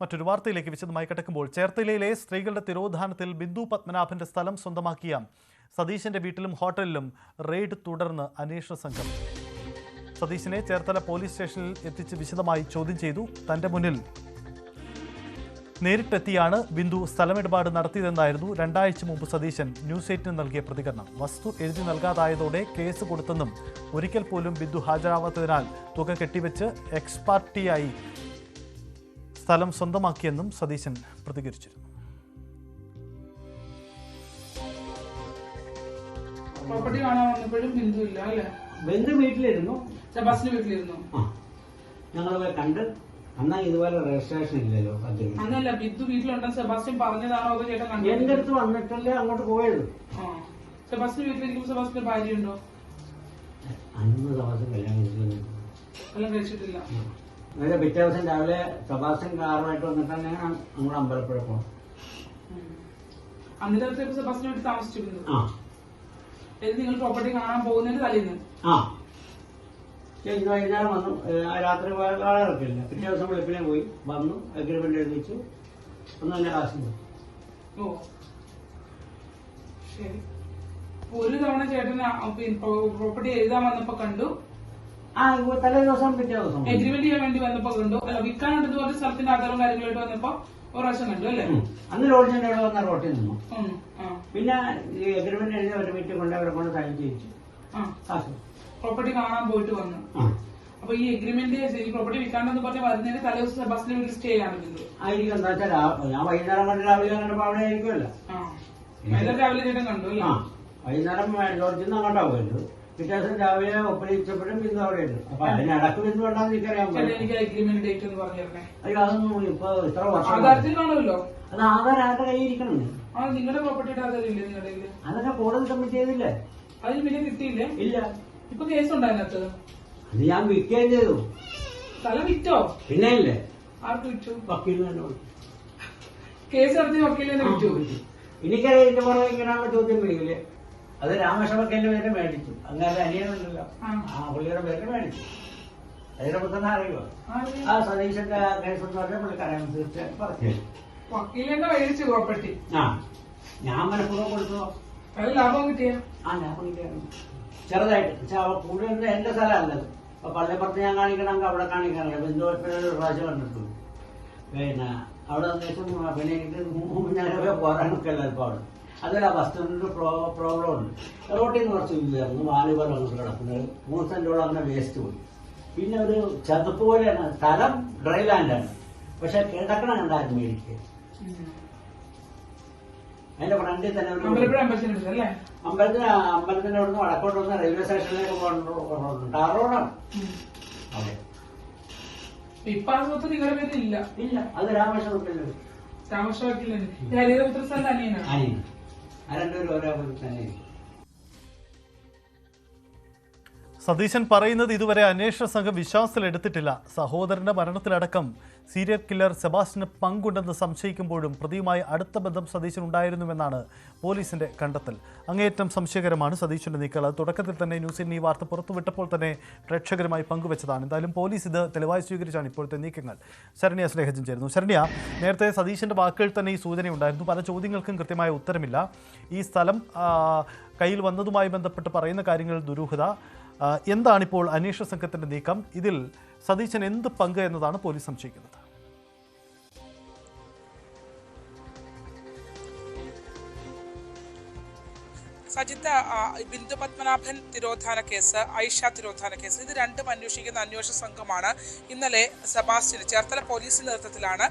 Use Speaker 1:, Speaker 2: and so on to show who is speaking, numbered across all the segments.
Speaker 1: മറ്റൊരു വാർത്തയിലേക്ക് വിശദമായി കിടക്കുമ്പോൾ ചേർത്തലയിലെ സ്ത്രീകളുടെ തിരോധാനത്തിൽ ബിന്ദു പത്മനാഭന്റെ സ്ഥലം സ്വന്തമാക്കിയ സതീശന്റെ വീട്ടിലും ഹോട്ടലിലും റെയ്ഡ് തുടർന്ന് അന്വേഷണ സംഘം. സതീശനെ ചേർത്തല പോലീസ് സ്റ്റേഷനിൽ എത്തിച്ച് വിശദമായി ചോദ്യം ചെയ്തു. തന്റെ മുന്നിൽ നേരിട്ടെത്തിയാണ് ബിന്ദു സ്ഥലമിടപാട് നടത്തിയതെന്നായിരുന്നു 2 ആഴ്ച മുമ്പ് സതീശൻ ന്യൂസ് 8 നൽകിയ പ്രതികരണം. വസ്തു എഴുതി നൽകാതായതോടെ കേസ് കൊടുത്തെന്നും ഒരിക്കൽ പോലും ബിന്ദു ഹാജരാവാത്തതിനാൽ തുക കെട്ടിവെച്ച് എക്സ്പാർട്ടിയായി സ്ഥലം സ്വന്തമാക്കിയെന്നും സതീശൻ പ്രതികരിച്ചിരുന്നു.
Speaker 2: പ്രോപ്പർട്ടി കാണാൻ വന്നപ്പോഴും ബിന്ദു ഇല്ല അല്ലേ?
Speaker 3: ബിന്ദു വീട്ടിലിരുന്നു,
Speaker 2: സെബാസ്റ്റിന്റെ വീട്ടിലിരുന്നു.
Speaker 3: ഞങ്ങൾ കണ്ട്. അന്നാ ഇതുപോലെ രജിസ്ട്രേഷൻ ഇല്ലല്ലോ.
Speaker 2: അന്നല്ല, ബിന്ദു വീട്ടിലുണ്ടെന്ന് സെബാസ്റ്റ്യൻ പറഞ്ഞതാണോ അതോ ചേട്ടൻ കണ്ടു?
Speaker 3: എന്റെ അടുത്ത് വന്നിട്ടല്ലേ അങ്ങോട്ട് പോയത്.
Speaker 2: സെബാസ്റ്റിന്റെ വീട്ടിലിരിക്കുമ്പോൾ സെബാസ്റ്റിന്റെ ഭാര്യ ഉണ്ടോ?
Speaker 3: അന്ന് ദിവസം
Speaker 2: എല്ലാം കഴിച്ചിട്ടില്ല.
Speaker 3: പിറ്റേ ദിവസം രാവിലെ സെബാസ്റ്റ്യൻ കാറുമായിട്ട് വന്നിട്ടാണ് അങ്ങോട്ട് അമ്പലപ്പുഴ പോകണം.
Speaker 2: അന്നിടത്തേക്ക് സെബാസ്റ്റിന്റെ വീട്ടിൽ താമസിച്ചിരുന്നു. നിങ്ങൾ പ്രോപ്പർട്ടി കാണാൻ പോകുന്നതിന് തലേന്ന്
Speaker 3: ഇന്ന് വൈകുന്നേരം വന്നു. രാത്രി ആളെ ഇറക്കില്ല. പിറ്റേ ദിവസം വെളുപ്പിനെ പോയി വന്നു, അഗ്രിമെന്റ് എഴുതിച്ചു. ഒന്നും തന്നെ കാശ്.
Speaker 2: ഓ ശരി. ഒരു തവണ ചേട്ടന് പ്രോപ്പർട്ടി എഴുതാൻ വന്നപ്പോ കണ്ടു.
Speaker 3: തലേ ദിവസം പിറ്റേ ദിവസം
Speaker 2: എഗ്രിമെന്റ് ചെയ്യാൻ വേണ്ടി വന്നപ്പോ കണ്ടു. അല്ല, വിൽക്കാനുണ്ടെന്ന് പറഞ്ഞ സ്ഥലത്തിന്റെ ആധാരവും കാര്യങ്ങളായിട്ട് വന്നപ്പോ ഒരു പ്രാവശ്യം കണ്ടു അല്ലേ?
Speaker 3: അന്ന് റോഡിന്റെ അവിടെ വന്ന റോട്ടിൽ നിന്നു. പിന്നെ ഈ എഗ്രിമെന്റ് എഴുതി അവരുടെ വീട്ടിൽ കൊണ്ട് അവരെ കൊണ്ട് സൈൻ ചെയ്യിച്ചു.
Speaker 2: പ്രോപ്പർട്ടി കാണാൻ പോയിട്ട് വന്നു. അപ്പൊ ഈ എഗ്രിമെന്റ് ഈ പ്രോപ്പർട്ടി വിൽക്കാണ്ടെന്ന് പറഞ്ഞ വരുന്നതിന് തലേ ദിവസം ബസ്സിന് വീട്ടിൽ സ്റ്റേ ചെയ്യാൻ പറ്റുന്നത്
Speaker 3: ആയിരിക്കും. എന്താ വെച്ചാൽ ഞാൻ വൈകുന്നേരം കണ്ട് രാവിലെ കണ്ടപ്പോ അവിടെ ആയിരിക്കുമല്ലോ.
Speaker 2: രാവിലെ ചേട്ടൻ കണ്ടു അല്ലേ?
Speaker 3: വൈകുന്നേരം ലോഡ്ജിൽ നിന്ന് അങ്ങോട്ടാവുമല്ലോ. പിറ്റേ ദിവസം രാവിലെ ഒപ്പണിച്ചപ്പോഴും ബിന്ദു അവിടെ ഉണ്ട്. അപ്പൊ അതിനടക്ക് ബിന്ദു വേണ്ടാന്ന് എനിക്കറിയാൻ പറ്റും.
Speaker 2: എനിക്ക് എഗ്രിമെന്റ് ഡേറ്റ് എന്ന് പറഞ്ഞിരുന്നേ.
Speaker 3: അതൊന്നും ഇപ്പൊ ഇത്ര വർഷം
Speaker 2: ആധാരത്തിൽ കാണുമല്ലോ.
Speaker 3: അത് ആധാരം ആരുടെ കയ്യിൽ ഇരിക്കണം.
Speaker 2: നിങ്ങളുടെ പ്രോപ്പർട്ടിയുടെ ആധാരം ഇല്ലേ നിങ്ങളുടെ കയ്യിൽ?
Speaker 3: അതൊക്കെ കോടതി കമ്മിറ്റ് ചെയ്തില്ലേ?
Speaker 2: അതിന് പിന്നെ കിട്ടിയില്ലേ?
Speaker 3: ഇല്ല.
Speaker 2: ഇപ്പൊ കേസുണ്ടോ അതിനകത്ത്?
Speaker 3: അത് ഞാൻ വിൽക്കുകയും ചെയ്തു.
Speaker 2: സ്ഥലം വിറ്റോ?
Speaker 3: പിന്നെ ഇല്ലേ?
Speaker 2: ആർക്ക് വിറ്റു?
Speaker 3: വക്കീലിന് തന്നെ വിളിച്ചു.
Speaker 2: കേസ് നടത്തി വക്കീലിനെ വിറ്റു.
Speaker 3: എനിക്കറിയാം ഇതിന്റെ പുറമെ ഇങ്ങനെയുള്ള ചോദ്യം വരികില്ലേ. അത് രാമകൃഷ്ണ വക്കീലിന്റെ പേര് മേടിച്ചു. അങ്ങനെ അനിയനുണ്ടല്ലോ, പുള്ളിയുടെ പേര് മേടിച്ചു. അതിനെ പുറത്തുനിന്ന് അറിയുമോ? ആ സതീശന്റെ കേസ് എന്ന് പറഞ്ഞാൽ പുള്ളിക്കറിയാൻ തീർച്ചയായും പറഞ്ഞു.
Speaker 2: വക്കീലിനെ മേടിച്ചു പ്രോപ്പർട്ടി.
Speaker 3: ഞാൻ മനഃപൂർവ്വം കൊടുത്തോ?
Speaker 2: അത് ലാഭം കിട്ടിയ?
Speaker 3: ലാഭം കിട്ടിയായിരുന്നു ചെറുതായിട്ട്. പക്ഷെ കൂടുതൽ എന്റെ സ്ഥലമല്ലത്. അപ്പൊ പള്ളിപ്പുറത്ത് ഞാൻ കാണിക്കണമെങ്കിൽ അവിടെ കാണിക്കാനില്ല. ബിന്ദു ഒരു പ്രാവശ്യം കണ്ടിട്ടു. പിന്നെ അവിടെ ശേഷം പിന്നെ എനിക്ക് 3 നേരം പോരാനൊക്കെ അല്ല ഇപ്പോൾ അവിടെ. അതല്ല, ബസ്സിനൊരു പ്രോബ്ലം ഉണ്ട്. റോട്ടിൽ നിന്ന് കുറച്ച് ഇല്ലായിരുന്നു. വാലുപോലെ വന്നിട്ട് കിടക്കുന്നത് 3 സെന്റോളം അങ്ങനെ വേസ്റ്റ് പോയി. പിന്നെ ഒരു ചതുപ്പ് പോലെയാണ്. സ്ഥലം ഡ്രൈ ലാൻഡാണ്. പക്ഷെ കിടക്കണം ഉണ്ടായിരുന്നു മേടിക്ക്. അതിന്റെ ഫ്രണ്ടിൽ തന്നെ അമ്പലത്തിന്റെ അവിടുന്ന് വടക്കോട്ട് വന്ന് റെയിൽവേ സ്റ്റേഷനിലേക്ക് പോകുന്നുണ്ട്. ടാർ റോഡാണ് അവിടെ.
Speaker 2: ഇപ്പൊ ആ സ്വത്ത് നിങ്ങളുടെ പേരിൽ ഇല്ല?
Speaker 3: ഇല്ല, അത് രാമകൃഷ്ണ വക്കീലിന്റെ
Speaker 2: അനിയനാണ്.
Speaker 3: ആ രണ്ടുപേരും ഒരേപോലെ തന്നെ.
Speaker 1: സതീശൻ പറയുന്നത് ഇതുവരെ അന്വേഷണ സംഘം വിശ്വാസത്തിലെടുത്തിട്ടില്ല. സഹോദരന്റെ മരണത്തിലടക്കം സീരിയൽ കില്ലർ സെബാസ്റ്റ്യന് പങ്കുണ്ടെന്ന് സംശയിക്കുമ്പോഴും പ്രതിയുമായി അടുത്ത ബന്ധം സതീശൻ ഉണ്ടായിരുന്നുവെന്നാണ് പോലീസിന്റെ കണ്ടെത്തൽ. അങ്ങേയറ്റം സംശയകരമാണ് സതീശന്റെ നീക്കം. അത് തുടക്കത്തിൽ തന്നെ ന്യൂസിൽ ഈ വാർത്ത പുറത്തുവിട്ടപ്പോൾ തന്നെ പ്രേക്ഷകരുമായി പങ്കുവച്ചതാണ്. എന്തായാലും പോലീസ് ഇത് തെളിവായി സ്വീകരിച്ചാണ് ഇപ്പോഴത്തെ നീക്കങ്ങൾ. ശരണ്യ സ്നേഹജൻ ചേരുന്നു. ശരണ്യ, നേരത്തെ സതീശന്റെ വാക്കുകളിൽ തന്നെ ഈ സൂചനയുണ്ടായിരുന്നു. പല ചോദ്യങ്ങൾക്കും കൃത്യമായ ഉത്തരമില്ല. ഈ സ്ഥലം കയ്യിൽ വന്നതുമായി ബന്ധപ്പെട്ട് പറയുന്ന കാര്യങ്ങളിൽ ദുരൂഹത. എന്താണിപ്പോൾ അന്വേഷണ സംഘത്തിന്റെ നീക്കം? ഇതിൽ സതീശൻ എന്ത് പങ്ക് എന്നതാണ് പോലീസ് സംശയിക്കുന്നത്?
Speaker 4: സജിത്ത്, ബിന്ദു പത്മനാഭൻ തിരോധാന കേസ്, ഐഷ തിരോധാന കേസ്, ഇത് രണ്ടും അന്വേഷിക്കുന്ന അന്വേഷണ സംഘമാണ് ഇന്നലെ സെബാസ്റ്റ്യൻ ചേർത്തല പോലീസിന്റെ നേതൃത്വത്തിലാണ്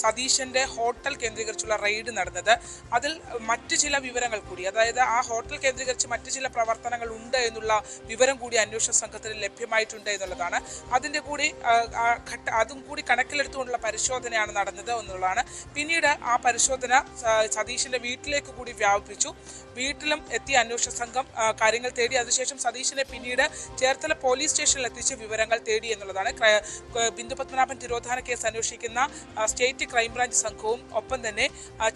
Speaker 4: സതീശന്റെ ഹോട്ടൽ കേന്ദ്രീകരിച്ചുള്ള റെയ്ഡ് നടന്നത്. അതിൽ മറ്റു ചില വിവരങ്ങൾ കൂടി, അതായത് ആ ഹോട്ടൽ കേന്ദ്രീകരിച്ച് മറ്റു ചില പ്രവർത്തനങ്ങൾ ഉണ്ട് എന്നുള്ള വിവരം കൂടി അന്വേഷണ സംഘത്തിന് ലഭ്യമായിട്ടുണ്ട് എന്നുള്ളതാണ്. അതും കൂടി കണക്കിലെടുത്തുകൊണ്ടുള്ള പരിശോധനയാണ് നടന്നത് എന്നുള്ളതാണ്. പിന്നീട് ആ പരിശോധന സതീശന്റെ വീട്ടിലേക്ക് കൂടി വ്യാപിപ്പിച്ചു. വീട്ടിലും എത്തിയ അന്വേഷണ സംഘം കാര്യങ്ങൾ തേടി. അതിനുശേഷം സതീശനെ പിന്നീട് ചേർത്തല പോലീസ് സ്റ്റേഷനിൽ എത്തിച്ച് വിവരങ്ങൾ തേടി എന്നുള്ളതാണ്. ബിന്ദു പത്മനാഭൻ തിരോധാന കേസ് അന്വേഷിക്കുന്ന സ്റ്റേറ്റ് ക്രൈംബ്രാഞ്ച് സംഘവും ഒപ്പം തന്നെ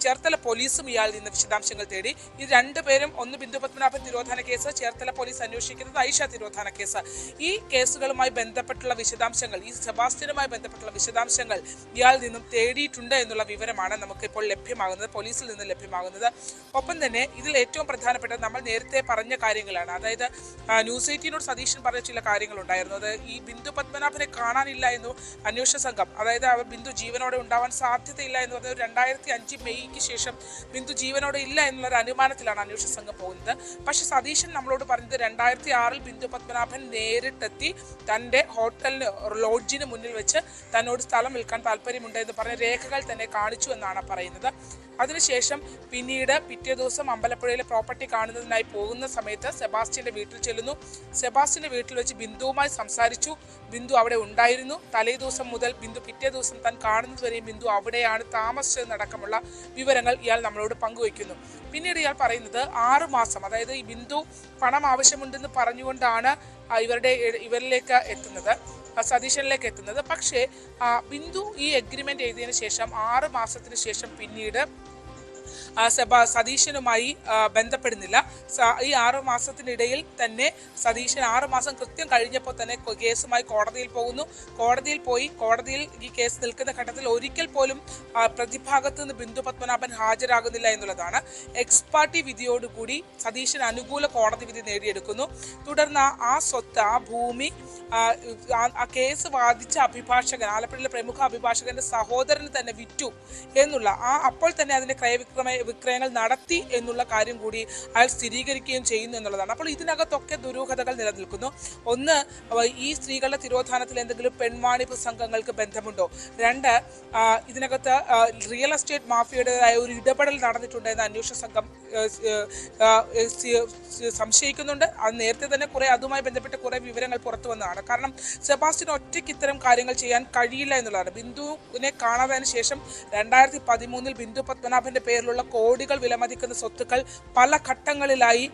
Speaker 4: ചേർത്തല പോലീസും ഇയാളിൽ നിന്ന് വിശദാംശങ്ങൾ തേടി. ഈ രണ്ടുപേരും, ഒന്ന് ബിന്ദു പത്മനാഭൻ തിരോധാന കേസ്, ചേർത്തല പോലീസ് അന്വേഷിക്കുന്നത് ഐഷ തിരോധാന കേസ്. ഈ കേസുകളുമായി ബന്ധപ്പെട്ടുള്ള വിശദാംശങ്ങൾ, ഈ സെബാസ്റ്റ്യനുമായി ബന്ധപ്പെട്ടുള്ള വിശദാംശങ്ങൾ ഇയാളിൽ നിന്നും തേടിയിട്ടുണ്ട് എന്നുള്ള വിവരമാണ് നമുക്കിപ്പോൾ ലഭ്യമാകുന്നത്, പോലീസിൽ നിന്ന് ലഭ്യമാകുന്നത്. ഒപ്പം തന്നെ ഇതിൽ ഏറ്റവും പ്രധാനപ്പെട്ടത് നമ്മൾ നേരത്തെ പറഞ്ഞ കാര്യങ്ങളാണ്. അതായത് ന്യൂസ് 18നോട് സതീശൻ പറഞ്ഞ ചില കാര്യങ്ങളുണ്ടായിരുന്നു. അത് ഈ ബിന്ദു പത്മനാഭനെ കാണാനില്ല എന്നു അന്വേഷണ സംഘം, അതായത് അവർ ബിന്ദു ജീവനോടെ ഉണ്ടാവാൻ സാധ്യതയില്ല എന്ന് പറഞ്ഞത് 2005 മെയ്ക്ക് ശേഷം ബിന്ദു ജീവനോടെ ഇല്ല എന്നുള്ളൊരു അനുമാനത്തിലാണ് അന്വേഷണ സംഘം പോകുന്നത്. പക്ഷെ സതീശൻ നമ്മളോട് പറഞ്ഞത് 2006 ബിന്ദു പത്മനാഭൻ നേരിട്ടെത്തി തൻ്റെ ഹോട്ടലിന്, ലോഡ്ജിന് മുന്നിൽ വെച്ച് തന്നോട് സ്ഥലം വിൽക്കാൻ താല്പര്യമുണ്ട് എന്ന് പറഞ്ഞ രേഖകൾ തന്നെ കാണിച്ചു എന്നാണ് പറയുന്നത്. അതിനുശേഷം പിന്നീട് പിറ്റേ ദിവസം അമ്പലപ്പുഴയിലെ പ്രോപ്പർട്ടി കാണുന്നതിനായി പോകുന്ന സമയത്ത് സെബാസ്റ്റ്യന്റെ വീട്ടിൽ ചെല്ലുന്നു. സെബാസ്റ്റ്യന്റെ വീട്ടിൽ വെച്ച് ബിന്ദുവുമായി സംസാരിച്ചു. ബിന്ദു അവിടെ ഉണ്ടായിരുന്നു. തലേ ദിവസം മുതൽ ബിന്ദു പിറ്റേ ദിവസം താൻ കാണുന്നതുവരെയും ബിന്ദു അവിടെയാണ് താമസിച്ചതെന്നടക്കമുള്ള വിവരങ്ങൾ ഇയാൾ നമ്മളോട് പങ്കുവയ്ക്കുന്നു. പിന്നീട് ഇയാൾ പറയുന്നത് 6 മാസം, അതായത് ഈ ബിന്ദു പണം ആവശ്യമുണ്ടെന്ന് പറഞ്ഞുകൊണ്ടാണ് ഇവരിലേക്ക് എത്തുന്നത്, സതീശനിലേക്ക് എത്തുന്നത്. പക്ഷേ ബിന്ദു ഈ എഗ്രിമെന്റ് എഴുതിയതിനു ശേഷം 6 മാസത്തിന് ശേഷം പിന്നീട് സതീശനുമായി ബന്ധപ്പെടുന്നില്ല. ഈ 6 മാസത്തിനിടയിൽ തന്നെ സതീശൻ 6 മാസം കൃത്യം കഴിഞ്ഞപ്പോൾ തന്നെ കേസുമായി കോടതിയിൽ പോകുന്നു. കോടതിയിൽ ഈ കേസ് നിൽക്കുന്ന ഘട്ടത്തിൽ ഒരിക്കൽ പോലും പ്രതിഭാഗത്ത് നിന്ന് ബിന്ദു പത്മനാഭൻ ഹാജരാകുന്നില്ല എന്നുള്ളതാണ്. എക്സ്പാർട്ടി വിധിയോടുകൂടി സതീശൻ അനുകൂല കോടതി വിധി നേടിയെടുക്കുന്നു. തുടർന്ന് ആ സ്വത്ത്, ആ ഭൂമി ആ കേസ് വാദിച്ച അഭിഭാഷകൻ, ആലപ്പുഴയിലെ പ്രമുഖ അഭിഭാഷകന്റെ സഹോദരന് തന്നെ വിറ്റു എന്നുള്ള അപ്പോൾ തന്നെ അതിന്റെ വിക്രയങ്ങൾ നടത്തി എന്നുള്ള കാര്യം കൂടി അയാൾ സ്ഥിരീകരിക്കുകയും ചെയ്യുന്നു എന്നുള്ളതാണ്. അപ്പോൾ ഇതിനകത്തൊക്കെ ദുരൂഹതകൾ നിലനിൽക്കുന്നു. ഒന്ന്, ഈ സ്ത്രീകളുടെ തിരോധാനത്തിൽ എന്തെങ്കിലും പെൺവാണിഭ സംഘങ്ങൾക്ക് ബന്ധമുണ്ടോ? 2, ഇതിനകത്ത് റിയൽ എസ്റ്റേറ്റ് മാഫിയയുടേതായ ഒരു ഇടപെടൽ നടന്നിട്ടുണ്ടെന്ന് അന്വേഷണ സംഘം സംശയിക്കുന്നുണ്ട്. അത് നേരത്തെ തന്നെ അതുമായി ബന്ധപ്പെട്ട് കുറെ വിവരങ്ങൾ പുറത്തു വന്നതാണ്. കാരണം സെബാസ്റ്റ്യൻ ഒറ്റയ്ക്ക് ഇത്തരം കാര്യങ്ങൾ ചെയ്യാൻ കഴിയില്ല എന്നുള്ളതാണ്. ബിന്ദുവിനെ കാണാതതിനു ശേഷം 2013 ബിന്ദു പത്മനാഭന്റെ പേരിലുള്ള കോടികൾ വിലമതിക്കുന്ന സ്വത്തുക്കൾ പല ഘട്ടങ്ങളിലായി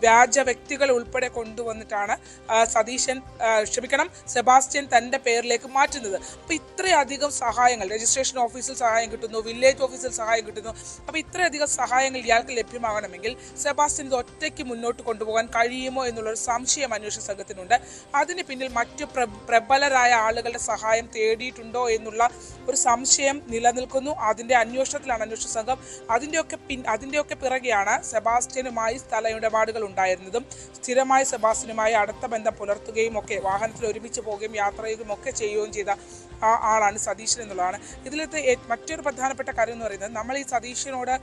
Speaker 4: വ്യാജ വ്യക്തികൾ ഉൾപ്പെടെ കൊണ്ടുവന്നിട്ടാണ് സെബാസ്റ്റ്യൻ തന്റെ പേരിലേക്ക് മാറ്റുന്നത്. അപ്പൊ ഇത്രയധികം സഹായങ്ങൾ, രജിസ്ട്രേഷൻ ഓഫീസിൽ സഹായം കിട്ടുന്നു, വില്ലേജ് ഓഫീസിൽ സഹായം കിട്ടുന്നു. അപ്പൊ ഇത്രയധികം സഹായങ്ങൾ ഇയാൾക്ക് ലഭ്യമാകണമെങ്കിൽ സെബാസ്റ്റ്യൻ ഇത് ഒറ്റയ്ക്ക് മുന്നോട്ട് കൊണ്ടുപോകാൻ കഴിയുമോ എന്നുള്ളൊരു സംശയം അന്വേഷണ സംഘത്തിനുണ്ട്. അതിന് പിന്നിൽ മറ്റു പ്രബലരായ ആളുകളുടെ സഹായം തേടിയിട്ടുണ്ടോ എന്നുള്ള ഒരു സംശയം നിലനിൽക്കുന്നു. അതിന്റെ അന്വേഷണത്തിലാണ് അന്വേഷണ സംഘം. അതിന്റെയൊക്കെ പിറകെയാണ് സെബാസ്റ്റ്യനുമായി സ്ഥല ഇടപാടുകൾ ഉണ്ടായിരുന്നതും സ്ഥിരമായി സെബാസ്റ്റ്യനുമായി അടുത്ത ബന്ധം പുലർത്തുകയും ഒക്കെ വാഹനത്തിൽ ഒരുമിച്ച് പോവുകയും യാത്ര ചെയ്യുകയും ഒക്കെ ചെയ്യുകയും ചെയ്ത ആളാണ് സതീശൻ എന്നുള്ളതാണ്. ഇതിലത്തെ മറ്റൊരു പ്രധാനപ്പെട്ട കാര്യം എന്ന് പറയുന്നത്, നമ്മൾ ഈ സതീശനോട്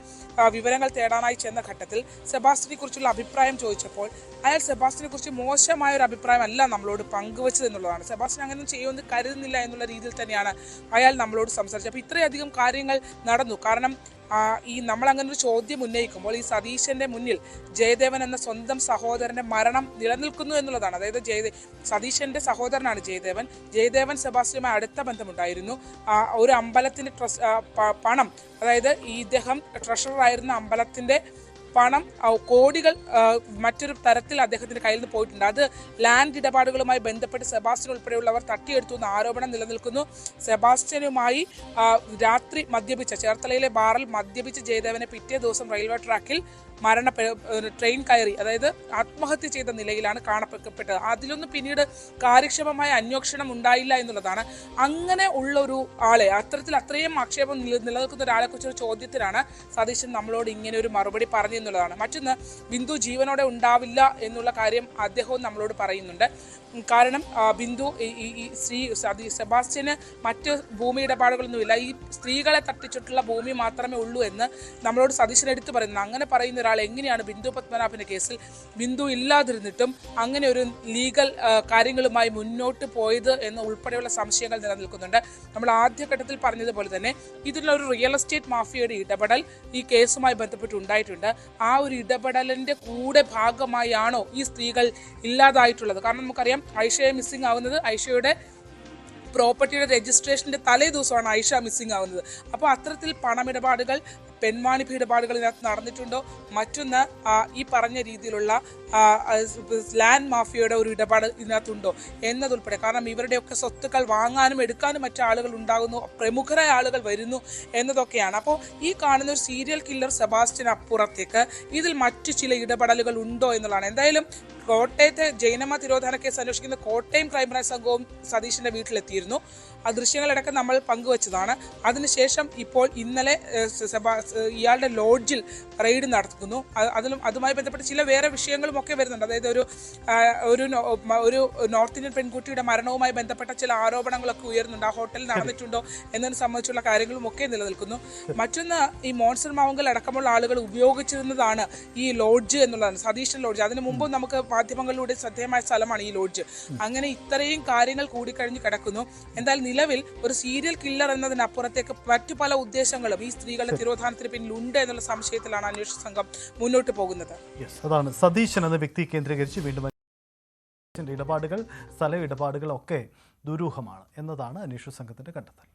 Speaker 4: വിവരങ്ങൾ തേടാനായി ചെന്ന ഘട്ടത്തിൽ സെബാസ്റ്റ്യനെ കുറിച്ചുള്ള അഭിപ്രായം ചോദിച്ചപ്പോൾ അയാൾ സെബാസ്റ്റ്യനെ കുറിച്ച് മോശമായ ഒരു അഭിപ്രായം അല്ല നമ്മളോട് പങ്കുവച്ചത് എന്നുള്ളതാണ്. സെബാസ്റ്റ്യൻ അങ്ങനെ ചെയ്യുമെന്ന് കരുതുന്നില്ല എന്നുള്ള രീതിയിൽ തന്നെയാണ് അയാൾ നമ്മളോട് സംസാരിച്ചത്. അപ്പോൾ ഇത്രയധികം കാര്യങ്ങൾ നടന്നു. കാരണം നമ്മൾ അങ്ങനെ ഒരു ചോദ്യം ഉന്നയിക്കുമ്പോൾ ഈ സതീശന്റെ മുന്നിൽ ജയദേവൻ എന്ന സ്വന്തം സഹോദരന്റെ മരണം നിലനിൽക്കുന്നു എന്നുള്ളതാണ്. അതായത് സതീശന്റെ സഹോദരനാണ് ജയദേവൻ സെബാസ്റ്റ്യനുമായി അടുത്ത ബന്ധമുണ്ടായിരുന്നു. ഒരു അമ്പലത്തിന്റെ പണം, അതായത് ഇദ്ദേഹം ട്രഷററായിരുന്ന അമ്പലത്തിന്റെ പണം, കോടികൾ മറ്റൊരു തരത്തിൽ അദ്ദേഹത്തിന്റെ കയ്യിൽ നിന്ന് പോയിട്ടുണ്ട്. അത് ലാൻഡ് ഇടപാടുകളുമായി ബന്ധപ്പെട്ട് സെബാസ്റ്റ്യൻ ഉൾപ്പെടെയുള്ളവർ തട്ടിയെടുത്തു എന്ന ആരോപണം നിലനിൽക്കുന്നു. സെബാസ്റ്റ്യനുമായി രാത്രി ചേർത്തലയിലെ ബാറിൽ മദ്യപിച്ച ജയദേവനെ പിറ്റേ ദിവസം റെയിൽവേ ട്രാക്കിൽ ട്രെയിൻ കയറി, അതായത് ആത്മഹത്യ ചെയ്ത നിലയിലാണ് കാണപ്പെട്ടത്. അതിലൊന്നും പിന്നീട് കാര്യക്ഷമമായ അന്വേഷണം ഉണ്ടായില്ല എന്നുള്ളതാണ്. അങ്ങനെ ഉള്ള ഒരു ആളെ, അത്രയും ആക്ഷേപം നിലനിൽക്കുന്ന ഒരാളെ കുറിച്ചൊരു ചോദ്യത്തിനാണ് സതീശൻ നമ്മളോട് ഇങ്ങനെ ഒരു മറുപടി പറഞ്ഞു എന്നുള്ളതാണ്. മറ്റൊന്ന്, ബിന്ദു ജീവനോടെ ഉണ്ടാവില്ല എന്നുള്ള കാര്യം അദ്ദേഹവും നമ്മളോട് പറയുന്നുണ്ട്. കാരണം ബിന്ദു സെബാസ്റ്റ്യന് മറ്റ് ഭൂമി ഇടപാടുകളൊന്നുമില്ല, ഈ സ്ത്രീകളെ തട്ടിച്ചിട്ടുള്ള ഭൂമി മാത്രമേ ഉള്ളൂ എന്ന് നമ്മളോട് സതീശൻ എടുത്തു പറയുന്നു. അങ്ങനെ പറയുന്ന ഒരാൾ എങ്ങനെയാണ് ബിന്ദു പത്മനാഭന്റെ കേസിൽ ബിന്ദു ഇല്ലാതിരുന്നിട്ടും അങ്ങനെ ഒരു ലീഗൽ കാര്യങ്ങളുമായി മുന്നോട്ട് പോയത് എന്ന് ഉൾപ്പെടെയുള്ള സംശയങ്ങൾ നിലനിൽക്കുന്നുണ്ട്. നമ്മൾ ആദ്യഘട്ടത്തിൽ പറഞ്ഞതുപോലെ തന്നെ ഇതിലൊരു റിയൽ എസ്റ്റേറ്റ് മാഫിയയുടെ ഇടപെടൽ ഈ കേസുമായി ബന്ധപ്പെട്ട് ഉണ്ടായിട്ടുണ്ട്. ആ ഒരു ഇടപെടലിന്റെ കൂടെ ഭാഗമായാണോ ഈ സ്ത്രീകൾ ഇല്ലാതായിട്ടുള്ളത്? കാരണം നമുക്കറിയാം ഐഷയെ മിസ്സിംഗ് ആവുന്നത്, ഐഷയുടെ പ്രോപ്പർട്ടിയുടെ രജിസ്ട്രേഷന്റെ തലേ ദിവസമാണ് ഐഷ മിസ്സിംഗ് ആവുന്നത്. അപ്പോൾ അത്തരത്തിൽ പണമിടപാടുകൾ പെൺവാണിഭ ഇടപാടുകൾ ഇതിനകത്ത് നടന്നിട്ടുണ്ടോ, മറ്റൊന്ന് ഈ പറഞ്ഞ രീതിയിലുള്ള ലാൻഡ് മാഫിയയുടെ ഒരു ഇടപാട് ഇതിനകത്തുണ്ടോ എന്നതുൾപ്പെടെ. കാരണം ഇവരുടെയൊക്കെ സ്വത്തുക്കൾ വാങ്ങാനും എടുക്കാനും മറ്റു ആളുകൾ ഉണ്ടാകുന്നു, പ്രമുഖരായ ആളുകൾ വരുന്നു എന്നതൊക്കെയാണ്. അപ്പോൾ ഈ കാണുന്ന ഒരു സീരിയൽ കില്ലർ സെബാസ്റ്റ്യൻ അപ്പുറത്തേക്ക് ഇതിൽ മറ്റു ചില ഇടപെടലുകൾ ഉണ്ടോ എന്നുള്ളതാണ്. എന്തായാലും കോട്ടയത്തെ ജൈനമ്മ തിരോധാന കേസ് അന്വേഷിക്കുന്ന കോട്ടയം ക്രൈംബ്രാഞ്ച് സംഘവും സതീഷിന്റെ വീട്ടിലെത്തിയിരുന്നു. ആ ദൃശ്യങ്ങളടക്കം നമ്മൾ പങ്കുവച്ചതാണ്. അതിനുശേഷം ഇപ്പോൾ ഇന്നലെ ഇയാളുടെ ലോഡ്ജിൽ റെയ്ഡ് നടത്തുന്നു. അതുമായി ബന്ധപ്പെട്ട് ചില വേറെ വിഷയങ്ങളും ഒക്കെ വരുന്നുണ്ട്. അതായത് ഒരു നോർത്ത് ഇന്ത്യൻ പെൺകുട്ടിയുടെ മരണവുമായി ബന്ധപ്പെട്ട ചില ആരോപണങ്ങളൊക്കെ ഉയർന്നുണ്ട്. ആ ഹോട്ടലിൽ നടന്നിട്ടുണ്ടോ എന്നതിനെ സംബന്ധിച്ചുള്ള കാര്യങ്ങളും ഒക്കെ നിലനിൽക്കുന്നു. മറ്റൊന്ന്, ഈ മോൺസൺ മാവുങ്കൽ അടക്കമുള്ള ആളുകൾ ഉപയോഗിച്ചിരുന്നതാണ് ഈ ലോഡ്ജ് എന്നുള്ളതാണ്, സതീശൻ ലോഡ്ജ്. അതിനു മുമ്പും നമുക്ക് മാധ്യമങ്ങളിലൂടെ ശ്രദ്ധേയമായ സ്ഥലമാണ് ഈ ലോഡ്ജ്. അങ്ങനെ ഇത്രയും കാര്യങ്ങൾ കൂടിക്കഴിഞ്ഞ് കിടക്കുന്നു. എന്തായാലും നിലവിൽ ഒരു സീരിയൽ കില്ലർ എന്നതിനപ്പുറത്തേക്ക് മറ്റു പല ഉദ്ദേശങ്ങളും ഈ സ്ത്രീകളുടെ തിരോധാനത്തിന് പിന്നിലുണ്ട് എന്നുള്ള സംശയത്തിലാണ് അന്വേഷണ സംഘം മുന്നോട്ട് പോകുന്നത്.
Speaker 1: അതാണ് സതീശൻ എന്ന വ്യക്തി കേന്ദ്രീകരിച്ച് വീണ്ടും ഇടപാടുകൾ, സ്ഥല ഇടപാടുകളൊക്കെ ദുരൂഹമാണ് എന്നതാണ് അന്വേഷണ സംഘത്തിന്റെ കണ്ടെത്തൽ.